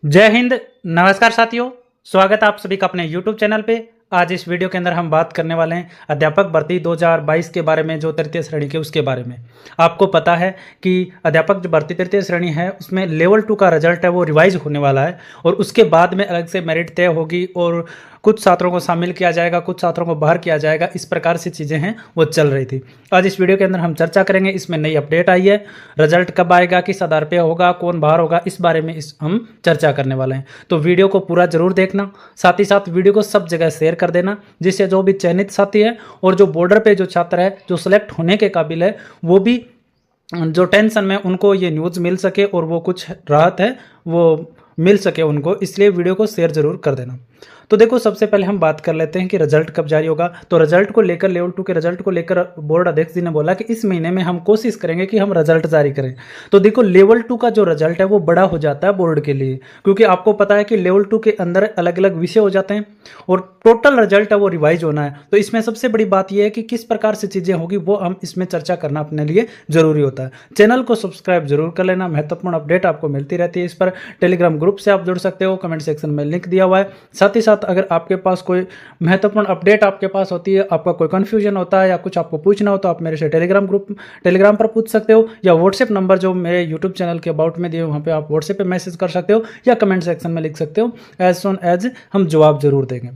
जय हिंद। नमस्कार साथियों, स्वागत है आप सभी का अपने YouTube चैनल पे। आज इस वीडियो के अंदर हम बात करने वाले हैं अध्यापक भर्ती 2022 के बारे में, जो तृतीय श्रेणी के उसके बारे में। आपको पता है कि अध्यापक जो भर्ती तृतीय श्रेणी है उसमें लेवल 2 का रिजल्ट है वो रिवाइज होने वाला है और उसके बाद में अलग से मेरिट तय होगी और कुछ छात्रों को शामिल किया जाएगा, कुछ छात्रों को बाहर किया जाएगा। इस प्रकार से चीज़ें हैं वो चल रही थी। आज इस वीडियो के अंदर हम चर्चा करेंगे, इसमें नई अपडेट आई है, रिजल्ट कब आएगा, किस आधार पे होगा, कौन बाहर होगा, इस बारे में हम चर्चा करने वाले हैं। तो वीडियो को पूरा जरूर देखना, साथ ही साथ वीडियो को सब जगह शेयर कर देना, जिससे जो भी चयनित साथी है और जो बॉर्डर पे जो छात्र है जो सिलेक्ट होने के काबिल है वो भी जो टेंशन में उनको ये न्यूज़ मिल सके और वो कुछ राहत है वो मिल सके उनको, इसलिए वीडियो को शेयर जरूर कर देना। तो देखो, सबसे पहले हम बात कर लेते हैं कि रिजल्ट कब जारी होगा। तो रिजल्ट को लेकर, लेवल 2 के रिजल्ट को लेकर बोर्ड अध्यक्ष जी ने बोला कि इस महीने में हम कोशिश करेंगे कि हम रिजल्ट जारी करें। तो देखो, लेवल 2 का जो रिजल्ट है वो बड़ा हो जाता है बोर्ड के लिए, क्योंकि आपको पता है कि लेवल 2 के अंदर अलग अलग विषय हो जाते हैं और टोटल रिजल्ट है वो रिवाइज होना है। तो इसमें सबसे बड़ी बात यह है कि किस प्रकार से चीज़ें होगी वो हम इसमें चर्चा करना अपने लिए जरूरी होता है। चैनल को सब्सक्राइब जरूर कर लेना, महत्वपूर्ण अपडेट आपको मिलती रहती है इस पर। टेलीग्राम ग्रुप से आप जुड़ सकते हो, कमेंट सेक्शन में लिंक दिया हुआ है। साथ ही साथ अगर आपके पास कोई महत्वपूर्ण अपडेट आपके पास होती है, आपका कोई कंफ्यूजन होता है या कुछ आपको पूछना हो तो आप मेरे से टेलीग्राम पर पूछ सकते हो, या व्हाट्सएप नंबर जो मेरे यूट्यूब चैनल के अबाउट में दिए वहाँ पे आप व्हाट्सएप पे मैसेज कर सकते हो या कमेंट सेक्शन में लिख सकते हो। एज सुन एज हम जवाब जरूर देंगे।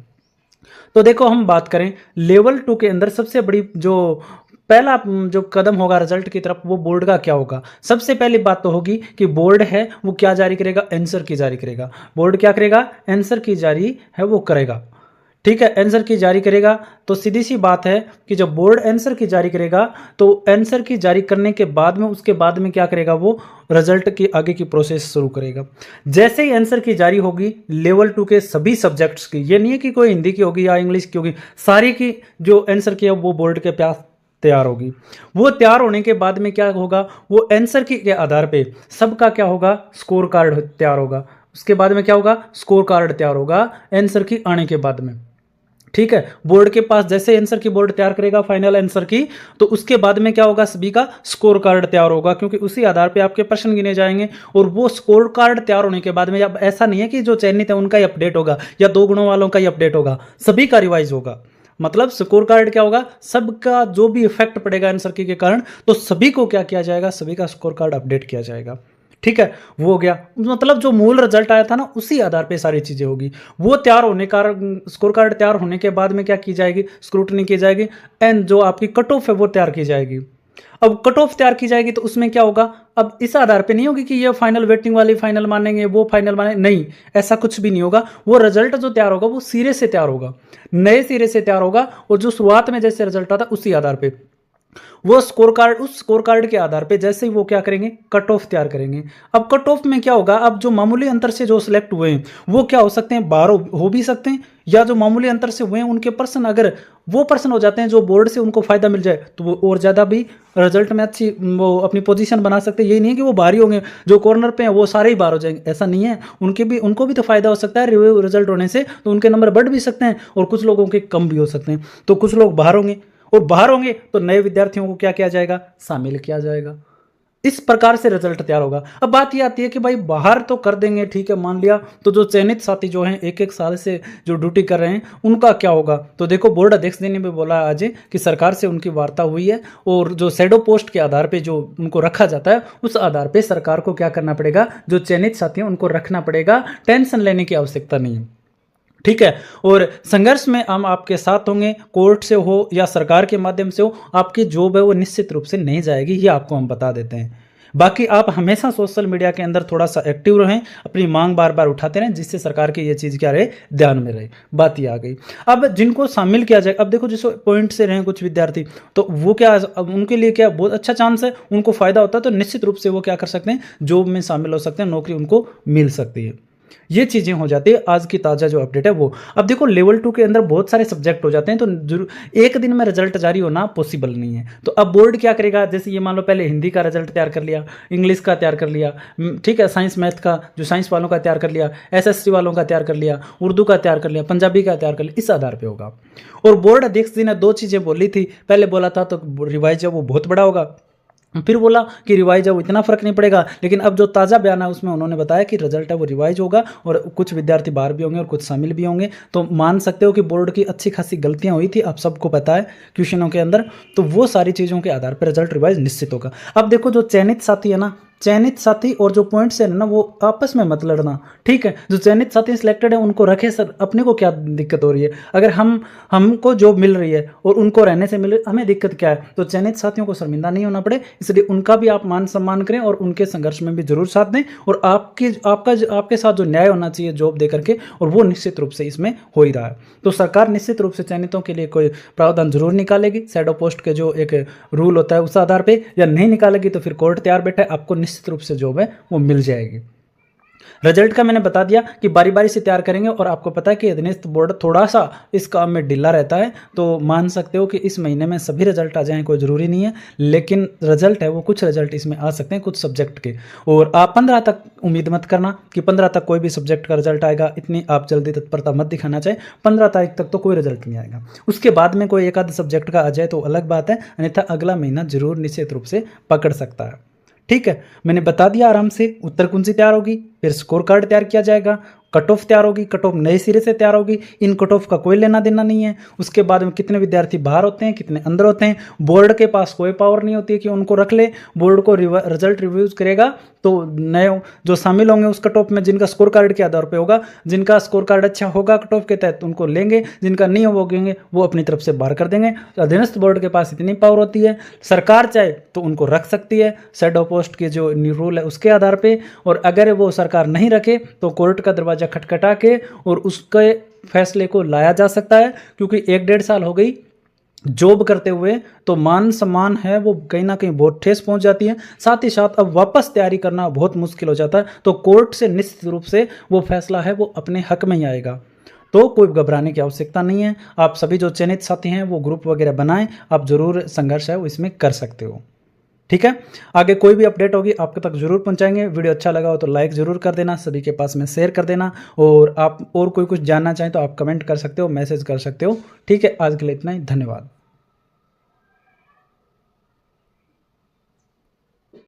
तो देखो, हम बात करें लेवल 2 के अंदर सबसे बड़ी जो पहला जो कदम होगा रिजल्ट की तरफ वो बोर्ड का क्या होगा। सबसे पहली बात तो होगी कि बोर्ड है वो क्या जारी करेगा, आंसर की जारी करेगा। बोर्ड क्या करेगा, आंसर की जारी है वो करेगा। ठीक है, आंसर की जारी करेगा। तो सीधी सी बात है कि जब बोर्ड आंसर की जारी करेगा तो आंसर की जारी करने के बाद में उसके बाद में क्या करेगा, वो रिजल्ट की आगे की प्रोसेस शुरू करेगा। जैसे ही आंसर की जारी होगी लेवल 2 के सभी सब्जेक्ट्स की, ये नहीं है कि कोई हिंदी की होगी या इंग्लिश की होगी, सारी की जो आंसर की है वो बोर्ड के पास तैयार होगी। वो तैयार होने के बाद में क्या होगा, वो आंसर की के आधार पे सबका क्या होगा, स्कोर कार्ड तैयार होगा। उसके बाद में क्या होगा, स्कोर कार्ड तैयार होगा आंसर की आने के बाद में। ठीक है, बोर्ड के पास जैसे आंसर की बोर्ड तैयार करेगा फाइनल आंसर की, तो उसके बाद में क्या होगा, सभी का स्कोर कार्ड तैयार होगा, क्योंकि उसी आधार पे आपके प्रश्न गिने जाएंगे। और वो स्कोर कार्ड तैयार होने के बाद में अब ऐसा नहीं है कि जो चयनित है उनका ही अपडेट होगा या 2 गुणों वालों का ही अपडेट होगा, सभी का रिवाइज होगा। मतलब स्कोर कार्ड क्या होगा, सबका जो भी इफेक्ट पड़ेगा आंसर की के कारण, तो सभी को क्या किया जाएगा, सभी का स्कोर कार्ड अपडेट किया जाएगा। ठीक है, वो हो गया। मतलब जो मूल रिजल्ट आया था ना उसी आधार पे सारी चीजें होगी। वो तैयार होने का स्कोर कार्ड तैयार होने के बाद में क्या की जाएगी, स्क्रूटनी की जाएगी एंड जो आपकी कट ऑफ है वो तैयार की जाएगी। अब कट ऑफ तैयार की जाएगी तो उसमें क्या होगा, अब इस आधार पे नहीं होगी कि ये फाइनल वेटिंग वाली फाइनल मानेंगे वो फाइनल मानेंगे, नहीं, ऐसा कुछ भी नहीं होगा। वो रिजल्ट जो तैयार होगा वो सिरे से तैयार होगा, नए सिरे से तैयार होगा, और जो शुरुआत में जैसे रिजल्ट आता उसी आधार पे वो स्कोर कार्ड, उस स्कोर कार्ड के आधार पे जैसे ही वो क्या करेंगे, कट ऑफ तैयार करेंगे। अब कट ऑफ में क्या होगा, अब जो मामूली अंतर से जो सिलेक्ट हुए हैं वो क्या हो सकते हैं, बाहर हो भी सकते हैं, या जो मामूली अंतर से हुए हैं उनके पर्सन अगर वो पर्सन हो जाते हैं जो बोर्ड से उनको फायदा मिल जाए तो वो और ज्यादा भी रिजल्ट में अच्छी वो अपनी पोजीशन बना सकते हैं। ये नहीं है कि वो बाहरी होंगे, जो कॉर्नर पे हैं वो सारे ही बाहर हो जाएंगे, ऐसा नहीं है। उनको भी तो फायदा हो सकता है रिजल्ट होने से, तो उनके नंबर बढ़ भी सकते हैं और कुछ लोगों के कम भी हो सकते हैं। तो कुछ लोग बाहर होंगे और बाहर होंगे तो नए विद्यार्थियों को क्या किया जाएगा, शामिल किया जाएगा। इस प्रकार से रिजल्ट तैयार होगा। अब बात ये आती है कि भाई बाहर तो कर देंगे, ठीक है, मान लिया, तो जो चयनित साथी जो हैं 1-1 साल से जो ड्यूटी कर रहे हैं उनका क्या होगा। तो देखो, बोर्ड अध्यक्ष ने भी बोला आज कि सरकार से उनकी वार्ता हुई है और जो शैडो पोस्ट के आधार पे जो उनको रखा जाता है उस आधार पे सरकार को क्या करना पड़ेगा, जो चयनित साथी हैं उनको रखना पड़ेगा, टेंशन लेने की आवश्यकता नहीं है। ठीक है, और संघर्ष में हम आपके साथ होंगे, कोर्ट से हो या सरकार के माध्यम से हो, आपकी जॉब है वो निश्चित रूप से नहीं जाएगी, ये आपको हम बता देते हैं। बाकी आप हमेशा सोशल मीडिया के अंदर थोड़ा सा एक्टिव रहें, अपनी मांग बार बार उठाते रहें, जिससे सरकार की ये चीज़ क्या रहे, ध्यान में रहे। बात ये आ गई। अब जिनको शामिल किया जाए, अब देखो जिस पॉइंट से रहे कुछ विद्यार्थी, तो वो क्या, अब उनके लिए क्या बहुत अच्छा चांस है, उनको फायदा होता है, तो निश्चित रूप से वो क्या कर सकते हैं, जॉब में शामिल हो सकते हैं, नौकरी उनको मिल सकती है। ये चीज़ें हो जाती है। आज की ताज़ा जो अपडेट है वो, अब देखो लेवल 2 के अंदर बहुत सारे सब्जेक्ट हो जाते हैं, तो जरूर एक दिन में रिजल्ट जारी होना पॉसिबल नहीं है। तो अब बोर्ड क्या करेगा, जैसे ये मान लो पहले हिंदी का रिजल्ट तैयार कर लिया, इंग्लिश का तैयार कर लिया, ठीक है, साइंस मैथ का जो साइंस वालों का तैयार कर लिया, एसएससी वालों का तैयार कर लिया, उर्दू का तैयार कर लिया, पंजाबी का तैयार कर लिया, इस आधार पर होगा। और बोर्ड अध्यक्ष जी ने 2 चीज़ें बोली थी, पहले बोला था तो रिवाइज है वो बहुत बड़ा होगा, फिर बोला कि रिवाइज है वो इतना फ़र्क नहीं पड़ेगा, लेकिन अब जो ताज़ा बयान है उसमें उन्होंने बताया कि रिजल्ट है वो रिवाइज होगा और कुछ विद्यार्थी बाहर भी होंगे और कुछ शामिल भी होंगे। तो मान सकते हो कि बोर्ड की अच्छी खासी गलतियां हुई थी, आप सबको पता है क्वेश्चनों के अंदर। तो वो सारी चीज़ों के आधार पर रिजल्ट रिवाइज निश्चित होगा। अब देखो जो चयनित साथी है ना, चयनित साथी और जो पॉइंट्स है ना वो आपस में मत लड़ना, ठीक है। जो चयनित साथी सिलेक्टेड है उनको रखे सर, अपने को क्या दिक्कत हो रही है? अगर हमको जॉब मिल रही है और उनको रहने से मिल रही है, हमें दिक्कत क्या है? तो चयनित साथियों को शर्मिंदा नहीं होना पड़े, इसलिए उनका भी आप मान सम्मान करें और उनके संघर्ष में भी जरूर साथ दें। और आपके साथ जो न्याय होना चाहिए जॉब दे करके, और वो निश्चित रूप से इसमें हो ही रहा है। तो सरकार निश्चित रूप से चयनितों के लिए कोई प्रावधान जरूर निकालेगी, शैडो पोस्ट के जो एक रूल होता है उस आधार पर, या नहीं निकालेगी तो फिर कोर्ट तैयार बैठा है, आपको निश्चित रूप से जॉब है वो मिल जाएगी। रिजल्ट का मैंने बता दिया कि बारी बारी से तैयार करेंगे, और आपको पता है कि अधीनस्थ बोर्ड थोड़ा सा इस काम में ढीला रहता है, तो मान सकते हो कि इस महीने में सभी रिजल्ट आ जाएं, कोई ज़रूरी नहीं है, लेकिन रिजल्ट है वो कुछ रिजल्ट इसमें आ सकते हैं कुछ सब्जेक्ट के। और आप 15 तक उम्मीद मत करना कि 15 तक कोई भी सब्जेक्ट का रिजल्ट आएगा, इतनी आप जल्दी तत्परता मत दिखाना चाहिए। 15 तारीख तक तो कोई रिजल्ट नहीं आएगा, उसके बाद में कोई एक आध सब्जेक्ट का आ जाए तो अलग बात है, अन्यथा अगला महीना जरूर निश्चित रूप से पकड़ सकता है। ठीक है, मैंने बता दिया आराम से। उत्तर कुंजी तैयार होगी, फिर स्कोर कार्ड तैयार किया जाएगा, कट ऑफ तैयार होगी, कट ऑफ नए सिरे से तैयार होगी, इन कट ऑफ का कोई लेना देना नहीं है। उसके बाद में कितने विद्यार्थी बाहर होते हैं, कितने अंदर होते हैं, बोर्ड के पास कोई पावर नहीं होती है कि उनको रख ले। बोर्ड को रिजल्ट रिव्यूज करेगा तो नए जो शामिल होंगे उस कट ऑफ में, जिनका स्कोर कार्ड के आधार पर होगा, जिनका स्कोर कार्ड अच्छा होगा कट ऑफ के तहत उनको लेंगे, जिनका नहीं होंगे वो अपनी तरफ से बाहर कर देंगे। अधीनस्थ बोर्ड के पास इतनी पावर होती है, सरकार चाहे तो उनको रख सकती है शैडो पोस्ट के जो रूल है उसके आधार पे, और अगर वो सरकार नहीं रखे तो कोर्ट का दरवाजा खटखटा के और उसके फैसले को लाया जा सकता है। क्योंकि 1-1.5 साल हो गई जॉब करते हुए, तो मान सम्मान है वो कहीं ना कहीं बहुत ठेस पहुंच जाती है। साथ ही साथ अब वापस तैयारी करना बहुत मुश्किल हो जाता है, तो कोर्ट से निश्चित रूप से वो फैसला है वो अपने हक में ही आएगा। तो कोई घबराने की आवश्यकता नहीं है। आप सभी जो चयनित साथी हैं वो ग्रुप वगैरह बनाएं, आप जरूर संघर्ष है वो इसमें कर सकते हो। ठीक है, आगे कोई भी अपडेट होगी आपके तक जरूर पहुंचाएंगे। वीडियो अच्छा लगा हो तो लाइक जरूर कर देना, सभी के पास में शेयर कर देना, और आप और कोई कुछ जानना चाहें तो आप कमेंट कर सकते हो, मैसेज कर सकते हो। ठीक है, आज के लिए इतना ही, धन्यवाद।